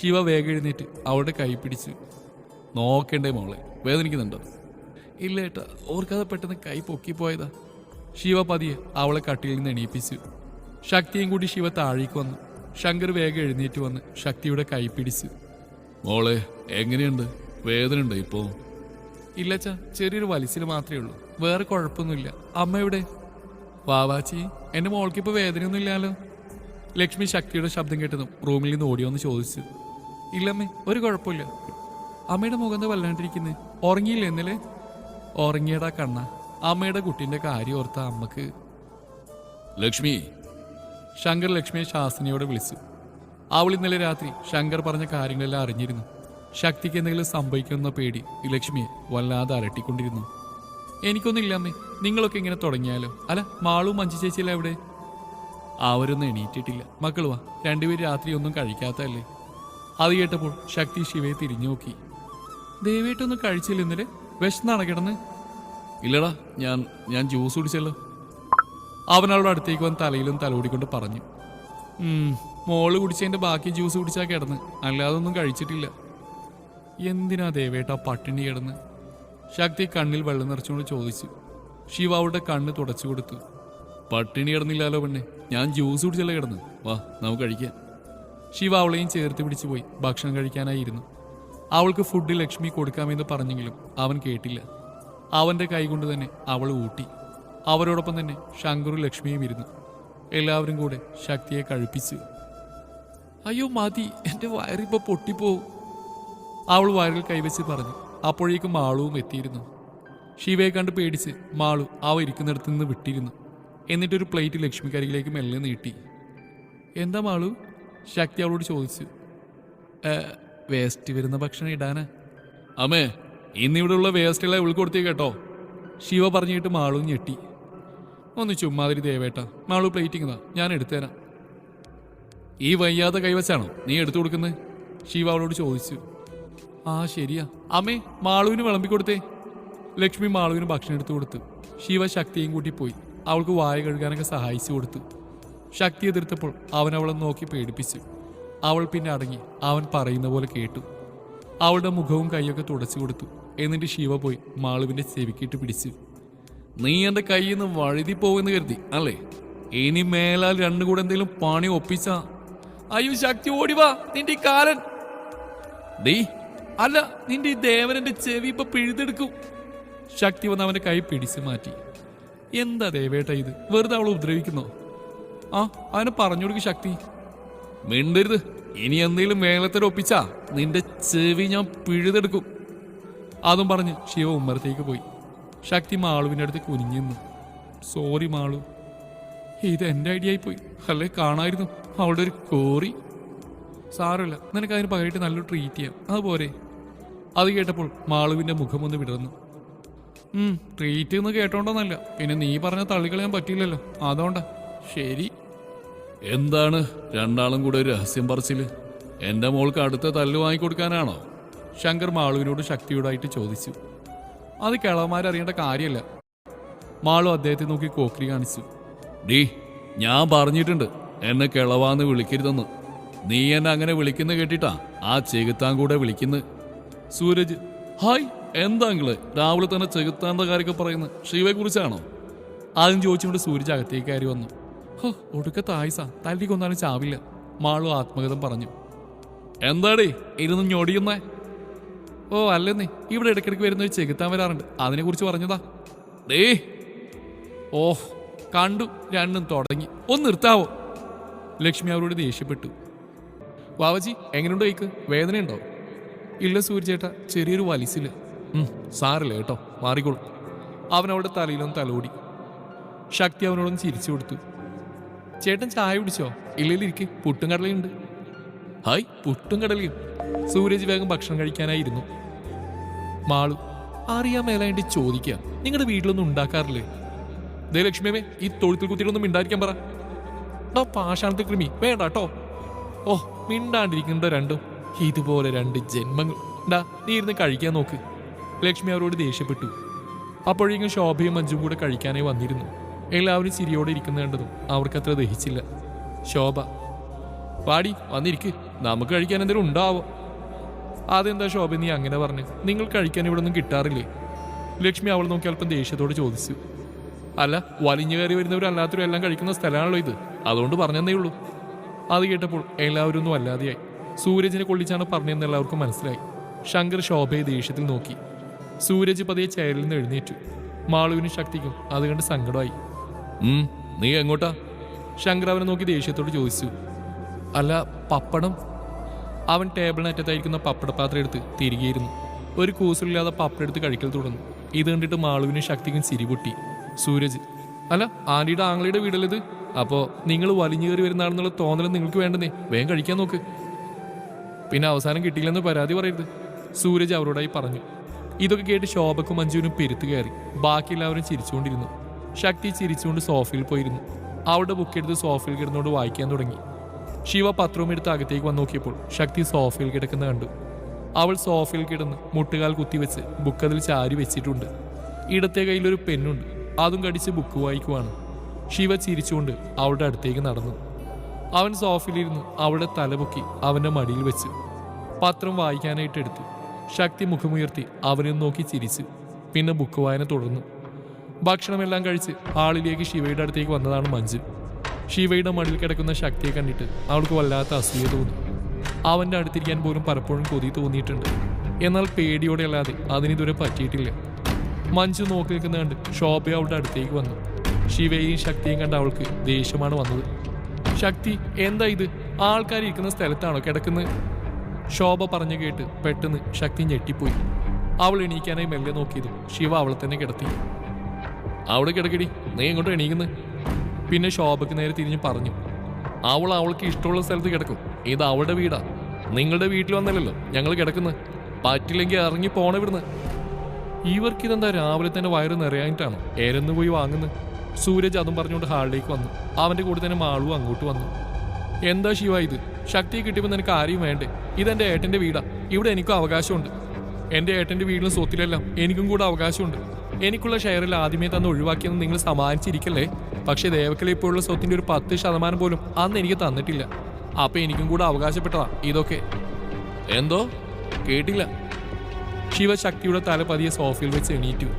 ശിവ വേഗം എഴുന്നേറ്റ് അവളുടെ കൈ പിടിച്ച്. നോക്കണ്ടേ മോളെ, വേദനിക്കുന്നുണ്ടോ? ഇല്ല ഏട്ടാ, ഓർക്കാതെ പെട്ടെന്ന് കൈ പൊക്കിപ്പോയതാ. ശിവ പതിയെ അവളെ കട്ടിലിൽ നിന്ന് എണീപ്പിച്ചു. ശക്തിയും കൂടി ശിവ താഴേക്ക് വന്നു. ശങ്കർ വേഗം എഴുന്നേറ്റ് വന്ന് ശക്തിയുടെ കൈ പിടിച്ചു. മോളെ എങ്ങനെയുണ്ട്? വേദനയുണ്ടോ ഇപ്പോ? ഇല്ലച്ചാ, ചെറിയൊരു വലിച്ചിൽ മാത്രമേ ഉള്ളൂ, വേറെ കുഴപ്പമൊന്നുമില്ല. അമ്മ എവിടെ? വാവാച്ചി, എന്റെ മോൾക്കിപ്പോ വേദനയൊന്നും ഇല്ലാലോ. ലക്ഷ്മി ശക്തിയുടെ ശബ്ദം കേട്ടതും റൂമിൽ നിന്ന് ഓടിയോന്ന് ചോദിച്ചു. ഇല്ലമ്മേ, ഒരു കുഴപ്പമില്ല. അമ്മയുടെ മുഖം വല്ലാണ്ടിരിക്കുന്നേ. ഉറങ്ങിയില്ല ഇന്നലെ? ഉറങ്ങിയടാ കണ്ണ. അമ്മയുടെ കുട്ടീൻ്റെ കാര്യം ഓർത്ത അമ്മക്ക്. ലക്ഷ്മി. ശങ്കർ ലക്ഷ്മിയെ ശാസ്ത്രിയോടെ വിളിച്ചു. അവൾ ഇന്നലെ രാത്രി ശങ്കർ പറഞ്ഞ കാര്യങ്ങളെല്ലാം അറിഞ്ഞിരുന്നു. ശക്തിക്ക് എന്തെങ്കിലും സംഭവിക്കുന്ന പേടി ലക്ഷ്മിയെ വല്ലാതെ അലട്ടിക്കൊണ്ടിരുന്നു. എനിക്കൊന്നും അമ്മേ, നിങ്ങളൊക്കെ ഇങ്ങനെ തുടങ്ങിയാലോ. അല്ല, മാളും മഞ്ജു ചേച്ചിയല്ല എവിടെ? അവരൊന്നും എണീറ്റിട്ടില്ല. മക്കൾ വാ, രണ്ടുപേരും രാത്രി ഒന്നും കഴിക്കാത്തല്ലേ. അത് കേട്ടപ്പോൾ ശക്തി ശിവയെ തിരിഞ്ഞു നോക്കി. ദയവായിട്ടൊന്നും കഴിച്ചില്ല ഇന്നലെ? വിശന്നാണ് കിടന്ന്? ഇല്ലടാ, ഞാൻ ജ്യൂസ് കുടിച്ചല്ലോ. അവൻ അവളുടെ അടുത്തേക്ക് വന്ന് തലയിലും തലോടിക്കൊണ്ട് പറഞ്ഞു. മോള് കുടിച്ചതിൻ്റെ ബാക്കി ജ്യൂസ് കുടിച്ചാൽ കിടന്ന്, അല്ലാതെ ഒന്നും കഴിച്ചിട്ടില്ല. എന്തിനാ ദേവേട്ടാ പട്ടിണി കിടന്ന്? ശക്തി കണ്ണിൽ വെള്ളം നിറച്ചുകൊണ്ട് ചോദിച്ചു. ശിവ അവളുടെ കണ്ണ് തുടച്ചു കൊടുത്തു. പട്ടിണി കിടന്നില്ലാലോ പെണ്ണെ, ഞാൻ ജ്യൂസ് കുടിച്ചല്ലേ കിടന്ന്. വാ, നമുക്ക് കഴിക്കാം. ശിവ അവളെയും ചേർത്ത് പിടിച്ചു പോയി ഭക്ഷണം കഴിക്കാനായിരുന്നു. അവൾക്ക് ഫുഡ് ലക്ഷ്മി കൊടുക്കാമെന്ന് പറഞ്ഞെങ്കിലും അവൻ കേട്ടില്ല. അവൻ്റെ കൈകൊണ്ട് തന്നെ അവൾ ഊട്ടി. അവരോടൊപ്പം തന്നെ ശങ്കറും ലക്ഷ്മിയും ഇരുന്നു. എല്ലാവരും കൂടെ ശക്തിയെ കഴിപ്പിച്ചു. അയ്യോ മതി, എൻ്റെ വയറിപ്പോൾ പൊട്ടിപ്പോവും, അവൾ വയറിൽ കൈവച്ച് പറഞ്ഞു. അപ്പോഴേക്കും മാളുവും എത്തിയിരുന്നു. ശിവയെ കണ്ട് പേടിച്ച് മാളു അവ ഇരിക്കുന്നിടത്ത് നിന്ന് വിട്ടിരുന്നു. എന്നിട്ടൊരു പ്ലേറ്റ് ലക്ഷ്മിക്കരികിലേക്ക് മെല്ലെ നീട്ടി. എന്താ മാളു? ശക്തി അവളോട് ചോദിച്ചു. വേസ്റ്റ് വരുന്ന ഭക്ഷണം ഇടാനാ അമ്മേ. ഇന്നിവിടെ ഉള്ള വേസ്റ്റുകളെ ഉൾക്കൊടുത്തേ കേട്ടോ, ശിവ പറഞ്ഞിട്ട് മാളു ഞെട്ടി. ഒന്ന് ചുമ്മാതിരി ദേവേട്ടാ, മാളു പ്ലേറ്റിങ്ങതാ, ഞാൻ എടുത്തുതരാം. ഈ വയ്യാതെ കൈവച്ചാണോ നീ എടുത്തു കൊടുക്കുന്നത്? ശിവ അവളോട് ചോദിച്ചു. ആ ശരിയാ അമ്മേ, മാളുവിന് വിളമ്പിക്കൊടുത്തേ. ലക്ഷ്മി മാളുവിന് ഭക്ഷണം എടുത്തു കൊടുത്തു. ശിവ ശക്തിയും കൂട്ടി പോയി അവൾക്ക് വായ കഴുകാനൊക്കെ സഹായിച്ചു കൊടുത്തു. ശക്തി എതിർത്തപ്പോൾ അവൻ അവളെ നോക്കി പേടിപ്പിച്ചു. അവൾ പിന്നെ അടങ്ങി. അവൻ പറയുന്ന പോലെ കേട്ടു. അവളുടെ മുഖവും കൈയൊക്കെ തുടച്ചു കൊടുത്തു. എന്നിട്ട് ശിവ പോയി മാളുവിന്റെ ചെവിക്കിട്ട് പിടിച്ചു. നീ എൻ്റെ കയ്യിൽ നിന്ന് വഴുതി പോകുമെന്ന് കരുതി അല്ലേ? ഇനി മേലാൽ രണ്ടും കൂടെ എന്തെങ്കിലും പണി ഒപ്പിച്ചാ. അയ്യോ ശക്തി, ഓടിവാ, നിന്റെ ഈ കാലൻ. ഡീ അല്ല, നിന്റെ ഈ ദേവനന്റെ ചെവി ഇപ്പൊ പിഴുതെടുക്കും. ശക്തി വന്ന് അവന്റെ കൈ പിടിച്ചു മാറ്റി. എന്താ ദേവേട്ട ഇത്, വെറുതെ അവളെ ഉപദ്രവിക്കുന്നോ? ആ, അവനെ പറഞ്ഞു കൊടുക്ക് ശക്തി. മിണ്ടരുത്, ഇനി എന്തെങ്കിലും മേളത്തിൽ ഒപ്പിച്ചാ നിന്റെ ചെവി ഞാൻ പിഴുതെടുക്കും. അതും പറഞ്ഞ് ശിവ ഉമ്മറത്തേക്ക് പോയി. ശക്തി മാളുവിൻ്റെ അടുത്ത് കുനിഞ്ഞു നിന്നു. സോറി മാളു, ഇത് എൻ്റെ ഐഡിയ ആയിപ്പോയി, അല്ലേ കാണായിരുന്നു അവളുടെ ഒരു കോറി. സാരമില്ല, നിനക്ക് അതിന് പകരമായിട്ട് നല്ലൊരു ട്രീറ്റ് ചെയ്യാം, അതുപോരെ? അത് കേട്ടപ്പോൾ മാളുവിൻ്റെ മുഖമൊന്ന് വിടർന്നു. ട്രീറ്റ് എന്ന് കേട്ടോണ്ടോന്നല്ല, പിന്നെ നീ പറഞ്ഞ തള്ളിക്കളയാൻ പറ്റില്ലല്ലോ, അതുകൊണ്ടാ. ശരി. എന്താണ് രണ്ടാളും കൂടെ ഒരു രഹസ്യം പറച്ചില്? എൻ്റെ മോൾക്ക് അടുത്ത തല്ല് വാങ്ങിക്കൊടുക്കാനാണോ? ശങ്കർ മാളുവിനോട് ശക്തിയോടായിട്ട് ചോദിച്ചു. അത് കിളവന്മാരറിയേണ്ട കാര്യമല്ല. മാളു അദ്ദേഹത്തെ നോക്കി കോക്രി കാണിച്ചു. ഡീ, ഞാൻ പറഞ്ഞിട്ടുണ്ട് എന്നെ കിളവാന്ന് വിളിക്കരുതെന്ന്. നീ എന്നെ അങ്ങനെ വിളിക്കുന്ന കേട്ടിട്ടാ ആ ചെകുത്താൻ കൂടെ വിളിക്കുന്നത്. സൂരജ്, ഹായ്, എന്താ നിങ്ങള് രാവിലെ തന്നെ ചെകുത്താന്റെ കാര്യമൊക്കെ പറയുന്നത്? ശിവയെ കുറിച്ചാണോ? ആദ്യം ചോദിച്ചുകൊണ്ട് സൂരജ് അകത്തേക്ക് കയറി വന്നു. ഹോ, ഒടുക്കത്തെ ആയുസാ, തല്ലി കൊന്നാലും ചാവില്ല, മാളു ആത്മഗതം പറഞ്ഞു. എന്താടേ ഇരുന്ന് ഞൊടിയുന്നേ? ഓ അല്ലെന്നേ, ഇവിടെ ഇടയ്ക്കിടയ്ക്ക് വരുന്ന ഒരു ചെകുത്താൻ വരാറുണ്ട്, അതിനെ കുറിച്ച് പറഞ്ഞതാ. ഡേ, ഓഹ് കണ്ടു, രണ്ടും തുടങ്ങി, ഒന്ന് നിർത്താവോ? ലക്ഷ്മി അവരോട് ദേഷ്യപ്പെട്ടു. വാവജി എങ്ങനെയുണ്ടോ? കൈക്ക് വേദനയുണ്ടോ? ഇല്ല സൂര്യചേട്ടാ, ചെറിയൊരു വലിച്ചില്ല. സാരല്ല കേട്ടോ, മാറിക്കോളും. അവനവളുടെ തലയിലൊന്ന് തലോടി. ശക്തി അവനോടൊന്ന് ചിരിച്ചു കൊടുത്തു. ചേട്ടൻ ചായ കുടിച്ചോ? ഇല്ലയിലിരിക്കെ, പുട്ടും കടലയുണ്ട്. ഹായ്, പുട്ടും കടലയും. സൂരജ് വേഗം ഭക്ഷണം കഴിക്കാനായിരുന്നു. മാളു, അറിയാൻ മേലായിട്ട് ചോദിക്കുക, നിങ്ങളുടെ വീട്ടിലൊന്നും ഉണ്ടാക്കാറില്ലേ? ദേ ലക്ഷ്മിയമ്മേ, ഈ തൊഴുത്തിൽ കുത്തിയിട്ടൊന്നും മിണ്ടായിരിക്കാൻ പറ. പാഷാണത്തിൽ കൃമി വേണ്ട കേട്ടോ. ഓ, മിണ്ടാണ്ടിരിക്കുന്നുണ്ടോ രണ്ടും? ഇതുപോലെ രണ്ട് ജന്മങ്ങൾ. നീ ഇരുന്ന് കഴിക്കാൻ നോക്ക്. ലക്ഷ്മി അവരോട് ദേഷ്യപ്പെട്ടു. അപ്പോഴേക്കും ശോഭയും മഞ്ജും കൂടെ കഴിക്കാനായി വന്നിരുന്നു. എല്ലാവരും ചിരിയോടെ ഇരിക്കുന്ന കണ്ടതും അവർക്കത്ര ദഹിച്ചില്ല. ശോഭ, പാടി വന്നിരിക്ക്, നമുക്ക് കഴിക്കാൻ എന്തെങ്കിലും ഉണ്ടാവോ? അതെന്താ ശോഭ നീ അങ്ങനെ പറഞ്ഞു? നിങ്ങൾ കഴിക്കാൻ ഇവിടെ ഒന്നും കിട്ടാറില്ലേ? ലക്ഷ്മി അവൾ നോക്കി അല്പം ദേഷ്യത്തോട് ചോദിച്ചു. അല്ല, വലിഞ്ഞു കയറി വരുന്നവരല്ലാത്തവരും എല്ലാം കഴിക്കുന്ന സ്ഥലമാണല്ലോ ഇത്, അതുകൊണ്ട് പറഞ്ഞതേ ഉള്ളൂ. അത് കേട്ടപ്പോൾ എല്ലാവരും ഒന്നും അല്ലാതെയായി. സൂരജിനെ കൊള്ളിച്ചാണ് പറഞ്ഞതെന്ന് എല്ലാവർക്കും മനസ്സിലായി. ശങ്കർ ശോഭയെ ദേഷ്യത്തിൽ നോക്കി. സൂരജ് പതിയെ ചെയറിൽ നിന്ന് എഴുന്നേറ്റു. മാളുവിനും ശക്തിക്കും അത് കണ്ട് സങ്കടമായി. നീ എങ്ങോട്ടാ? ശങ്കർ അവനെ നോക്കി ദേഷ്യത്തോട് ചോദിച്ചു. അല്ല, പപ്പടം. അവൻ ടേബിളിനറ്റത്തായിരിക്കുന്ന പപ്പടപാത്രം എടുത്ത് തിരികെയിരുന്നു. ഒരു കൂസലില്ലാതെ പപ്പടം എടുത്ത് കഴിക്കൽ തുടർന്നു. ഇത് കണ്ടിട്ട് മാളുവിനും ശക്തിക്കും ചിരിപൊട്ടി. സൂരജ്: അല്ല, ആന്റിയുടെ ആംഗ്ലയുടെ വീടല്ലത്. അപ്പോൾ നിങ്ങൾ വലിഞ്ഞു കയറി വരുന്നതാണെന്നുള്ള തോന്നലും നിങ്ങൾക്ക് വേണ്ടെന്നേ, വേഗം കഴിക്കാൻ നോക്ക്. പിന്നെ അവസാനം കിട്ടിയില്ലെന്ന് പരാതി പറയരുത്, സൂരജ് അവരോടായി പറഞ്ഞു. ഇതൊക്കെ കേട്ട് ശോഭക്കും മഞ്ജുവിനും പെരുത്തു കയറി. ബാക്കി എല്ലാവരും ചിരിച്ചുകൊണ്ടിരുന്നു. ശക്തി ചിരിച്ചുകൊണ്ട് സോഫയിൽ പോയിരുന്നു. അവളുടെ ബുക്കെടുത്ത് സോഫയിൽ കിടന്നുകൊണ്ട് വായിക്കാൻ തുടങ്ങി. ശിവ പത്രവും എടുത്ത് അകത്തേക്ക് വന്ന് നോക്കിയപ്പോൾ ശക്തി സോഫയിൽ കിടക്കുന്ന കണ്ടു. അവൾ സോഫയിൽ കിടന്ന് മുട്ടുകാൽ കുത്തിവെച്ച് ബുക്ക് അതിൽ ചാരി വെച്ചിട്ടുണ്ട്. ഇടത്തെ കയ്യിലൊരു പെണ്ണുണ്ട്, അതും കടിച്ച് ബുക്ക് വായിക്കുവാണ്. ശിവ ചിരിച്ചുകൊണ്ട് അവളുടെ അടുത്തേക്ക് നടന്നു. അവൻ സോഫയിലിരുന്ന് അവളുടെ തലപൊക്കി അവൻ്റെ മടിയിൽ വെച്ചു. പത്രം വായിക്കാനായിട്ട് എടുത്തു. ശക്തി മുഖമുയർത്തി അവനെ നോക്കി ചിരിച്ചു. പിന്നെ ബുക്ക് വായന തുടർന്നു. ഭക്ഷണമെല്ലാം കഴിച്ച് ഹാളിലേക്ക് ശിവയുടെ അടുത്തേക്ക് വന്നതാണ് മഞ്ജു. ശിവയുടെ മടിയിൽ കിടക്കുന്ന ശക്തിയെ കണ്ടിട്ട് അവൾക്ക് വല്ലാത്ത അസൂയ തോന്നി. അവൻ്റെ അടുത്തിരിക്കാൻ പോലും പലപ്പോഴും കൊതി തോന്നിയിട്ടുണ്ട്. എന്നാൽ പേടിയോടെ അല്ലാതെ അതിനിതുവരെ പറ്റിയിട്ടില്ല. മഞ്ജു നോക്കി നിൽക്കുന്ന കണ്ട് ശോഭ അവളുടെ അടുത്തേക്ക് വന്നു. ശിവയെയും ശക്തിയും കണ്ട് അവൾക്ക് ദേഷ്യമാണ് വന്നത്. ശക്തി, എന്താ ഇത്? ആൾക്കാർ ഇരിക്കുന്ന സ്ഥലത്താണോ കിടക്കുന്നത്? ശോഭ പറഞ്ഞു കേട്ട് പെട്ടെന്ന് ശക്തി ഞെട്ടിപ്പോയി. അവൾ എണീക്കാനായി മെല്ലെ നോക്കിയതും ശിവ അവളെ തന്നെ കിടത്തി. അവിടെ കിടക്കടി, നീ എങ്ങോട്ട് എണീക്കുന്നു? പിന്നെ ശോഭയ്ക്ക് നേരെ തിരിഞ്ഞ് പറഞ്ഞു. അവൾക്ക് ഇഷ്ടമുള്ള സ്ഥലത്ത് കിടക്കും, ഇത് അവളുടെ വീടാ. നിങ്ങളുടെ വീട്ടിൽ വന്നല്ലോ ഞങ്ങൾ കിടക്കുന്നത്. പറ്റില്ലെങ്കിൽ ഇറങ്ങി പോണ ഇവിടുന്ന്. ഇവർക്കിതെന്താ രാവിലെ തന്നെ വയറ് നിറയായിട്ടാണോ ഏരന്ന് പോയി വാങ്ങുന്നത്? സൂരജ് അതും പറഞ്ഞുകൊണ്ട് ഹാളിലേക്ക് വന്നു. അവൻ്റെ കൂടെ തന്നെ മാളുവും അങ്ങോട്ട് വന്നു. എന്താ ശിവ ഇത്? ശക്തിയെ കിട്ടിയപ്പോൾ നിനക്ക് ആരെയും വേണ്ടേ? ഇതെൻ്റെ ഏട്ടൻ്റെ വീടാ, ഇവിടെ എനിക്കും അവകാശമുണ്ട്. എൻ്റെ ഏട്ടൻ്റെ വീട്ടിലും സ്വത്തിലെല്ലാം എനിക്കും കൂടെ അവകാശമുണ്ട്. എനിക്കുള്ള ഷെയറിൽ ആദ്യമേ തന്നെ ഒഴിവാക്കിയെന്ന് നിങ്ങൾ സമാധാനിച്ചിരിക്കല്ലേ? പക്ഷേ ദേവക്കലെ ഇപ്പോഴുള്ള സ്വത്തിൻ്റെ ഒരു 10% പോലും അന്ന് എനിക്ക് തന്നിട്ടില്ല. അപ്പം എനിക്കും കൂടെ അവകാശപ്പെട്ടതാ ഇതൊക്കെ. എന്തോ കേട്ടില്ല. ശിവശക്തിയുടെ തല പതിയെ സോഫയിൽ വെച്ച് എണീറ്റു.